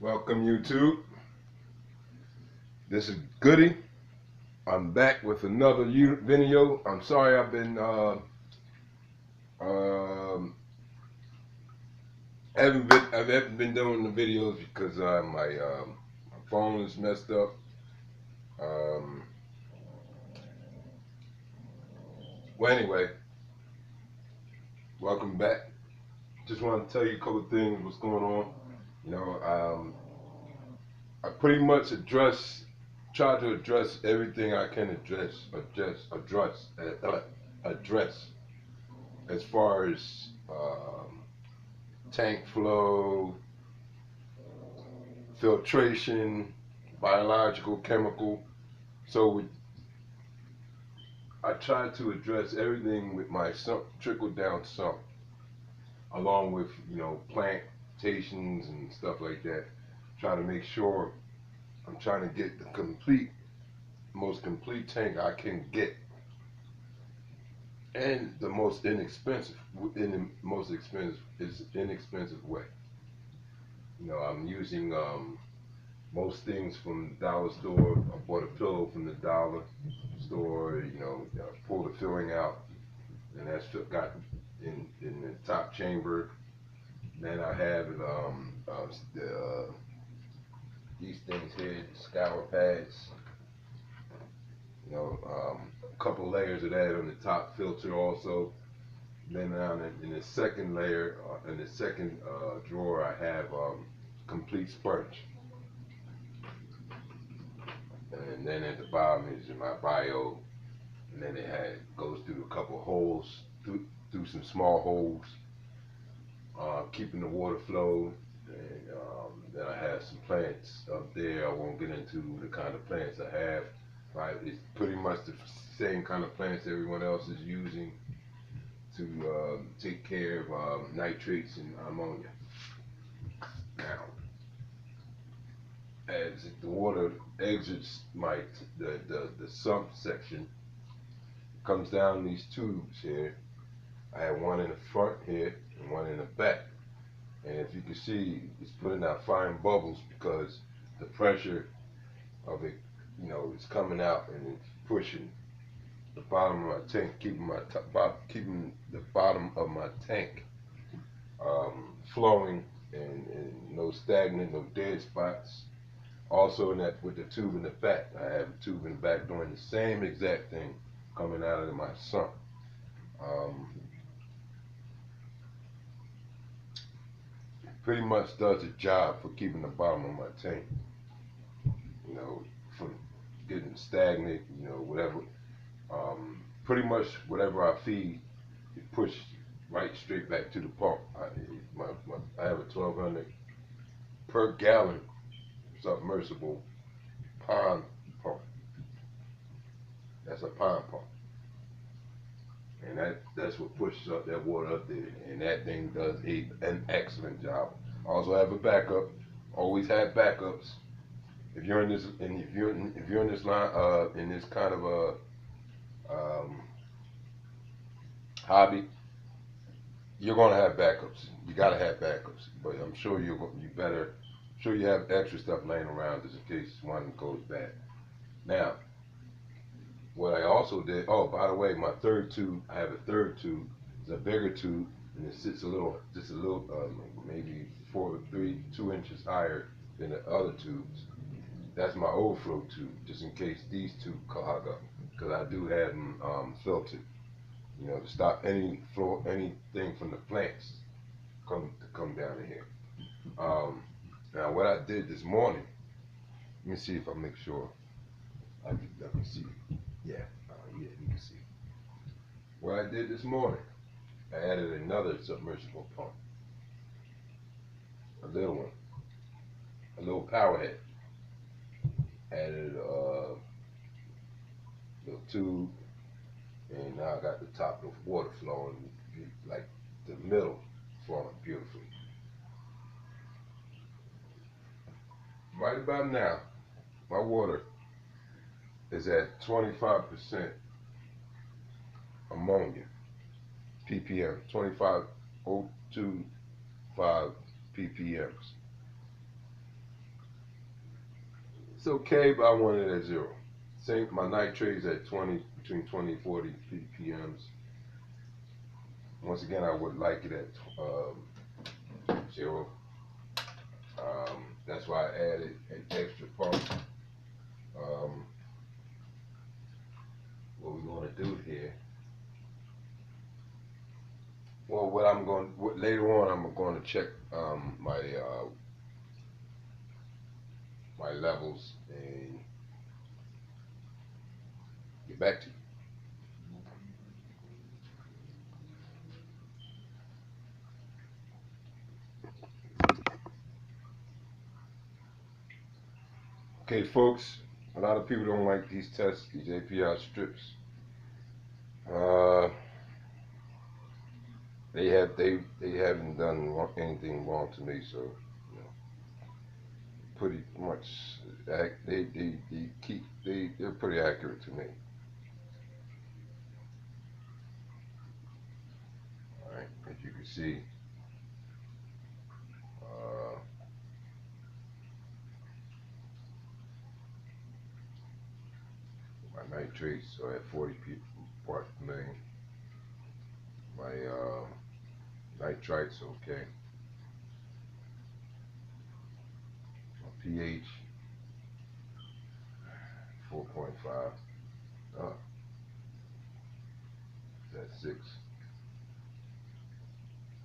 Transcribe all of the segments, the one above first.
Welcome YouTube. This is Goody. I'm back with another video. I'm sorry I've been I haven't been doing the videos because my phone is messed up. Um, well, anyway, welcome back. Just want to tell you a couple of things. What's going on? You know, I pretty much try to address everything I can address as far as tank flow, filtration, biological, chemical. So I try to address everything with my sump, trickle down sump, along with plantations and stuff like that. Try to make sure I'm trying to get the most complete tank I can get, and the most inexpensive inexpensive way. I'm using most things from the dollar store. I bought a pillow from the dollar store. Pull the filling out, and that's got in the top chamber. Then I have these things here, scour pads. A couple layers of that on the top filter also. Then down in the second layer, in the second drawer, I have complete sponge. And then at the bottom is my bio, and then goes through a couple holes, through some small holes, keeping the water flow. And then I have some plants up there. I won't get into the kind of plants I have. Right, it's pretty much the same kind of plants everyone else is using to take care of nitrates and ammonia. Now, as the water exits the sump section, comes down these tubes here. I have one in the front here and one in the back. And if you can see, it's putting out fine bubbles because the pressure of it, it's coming out and it's pushing the bottom of my tank, keeping the bottom of my tank flowing, and no stagnant, no dead spots. Also, with the tube in the back, I have a tube in the back doing the same exact thing, coming out of my sump. Pretty much does a job for keeping the bottom of my tank, from getting stagnant, whatever. Pretty much whatever I feed, it pushes right straight back to the pump. I have a 1200 per gallon submersible pond pump. That's a pond pump, and that's what pushes up that water up there, and that thing does an excellent job. I also have a backup. Always have backups. If you're in this, and if you're in this line, in this kind of a hobby, you're gonna have backups. You gotta have backups. But I'm sure you have extra stuff laying around just in case one goes bad. Now, what I also did. Oh, by the way, my third tube. I have a third tube. It's a bigger tube, and it sits just a little, maybe 2 inches higher than the other tubes. That's my overflow tube, just in case these two clog up, because I do have them filtered, to stop anything from the plants come down in here. Now, what I did this morning, let me see if I make sure I can see. Yeah, yeah, you can see. What I did this morning, I added another submersible pump, a little one, a little power head. Added a little tube, and now I got the top of water flowing, like the middle flowing beautifully. Right about now, my water is at 25% ammonia, ppm, 25,025 ppms. It's okay, but I want it at 0. Same, my nitrates at 20, between 20 and 40 ppms. Once again, I would like it at 0. That's why I added an extra pump. What we're going to do here, well, later on, I'm going to check my levels and get back to you. Okay, folks, a lot of people don't like these tests, these API strips. Uh, they haven't done anything wrong to me, so you know, pretty much they're pretty accurate to me. All right, as you can see, uh, my nitrates are at 40 parts per million. My nitrites okay. My pH 4.5. Uh, that's 6.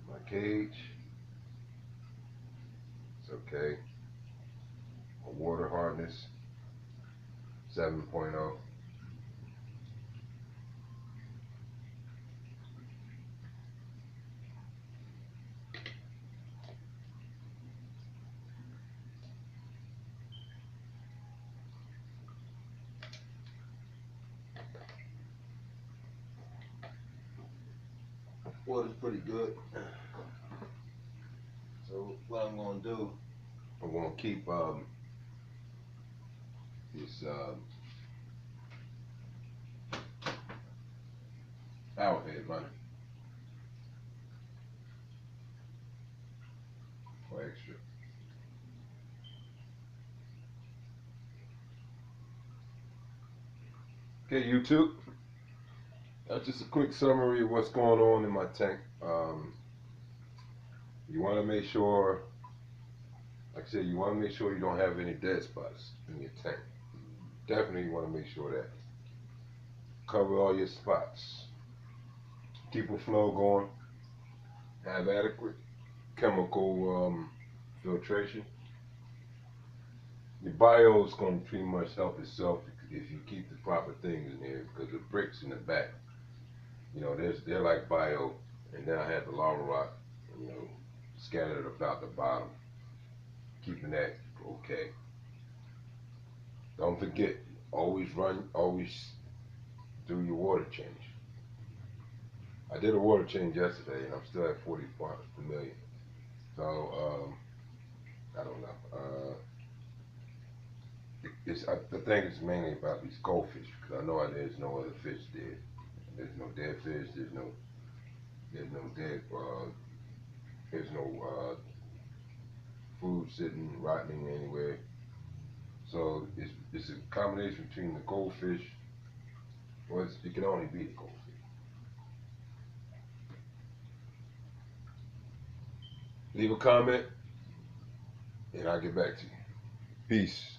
My KH it's okay. My water hardness 7.0. Water's pretty good. So what I'm gonna do, I'm gonna keep this power head running for extra. Okay, YouTube. That's just a quick summary of what's going on in my tank. You want to make sure, like I said, you want to make sure you don't have any dead spots in your tank. Definitely want to make sure that. Cover all your spots. Keep a flow going. Have adequate chemical filtration. Your bio is going to pretty much help itself if you keep the proper things in there, because the bricks in the back, you know, they're like bio, and then I had the lava rock, you know, scattered about the bottom, keeping that okay. Don't forget, always do your water change. I did a water change yesterday, and I'm still at 40 parts per million. So I don't know. I think it's mainly about these goldfish, because I know there's no other fish dead. There's no dead fish. There's no dead. There's no food sitting rotting anywhere. So it's a combination between the goldfish. Well, it can only be the goldfish. Leave a comment, and I'll get back to you. Peace.